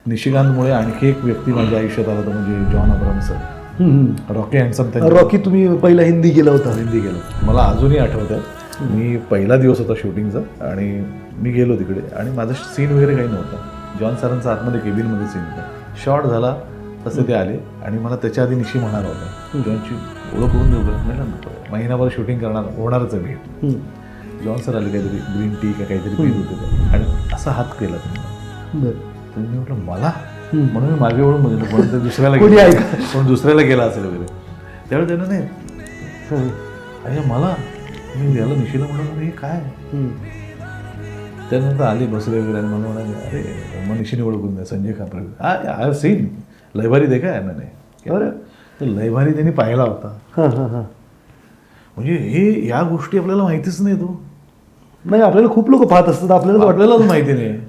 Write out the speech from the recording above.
निशिकांतमुळे आणखी एक व्यक्ती माझ्या आयुष्यात आला तो म्हणजे John Abraham sir. Rocky handsome Rocky तुम्ही पहिला हिंदी गेला होता. हिंदी गेलो. मला अजूनही आठवतं मी पहिला दिवस होता शूटिंगचा आणि मी गेलो तिकडे आणि माझं सीन वगैरे काही नव्हतं. जॉन सरांचा आतमध्ये केबिनमध्ये सीन होता. शॉट झाला तसे ते आले आणि मला त्याच्या आधी निशी म्हणाला होता जॉनची ओळख करून देऊ का. म्हटलं महिनाभर शूटिंग करणार होणारच आहे मी. जॉन सर आले काहीतरी ग्रीन टी का काहीतरी पीत होते आणि असा हात केला तुम्ही. तर मी म्हटलं मला म्हणून मी मागे वळून बघितलं कोण दुसऱ्याला कोण दुसऱ्याला गेला असेल वगैरे. त्यावेळी त्यानं नाही अरे मला मी याला निशीला म्हणून हे काय. त्यानंतर आली बसले वगैरे आणि मला म्हणाले अरे मग निशीने ओळखून द्या Sanjay Khapre. I have seen Lai Bhaari देखा आहे ना नाही. अरे तर लयभारी त्यांनी पाहिला होता. म्हणजे हे या गोष्टी आपल्याला माहितीच नाही. तो नाही आपल्याला खूप लोक पाहत असतात आपल्याला आपल्यालाच माहिती नाही.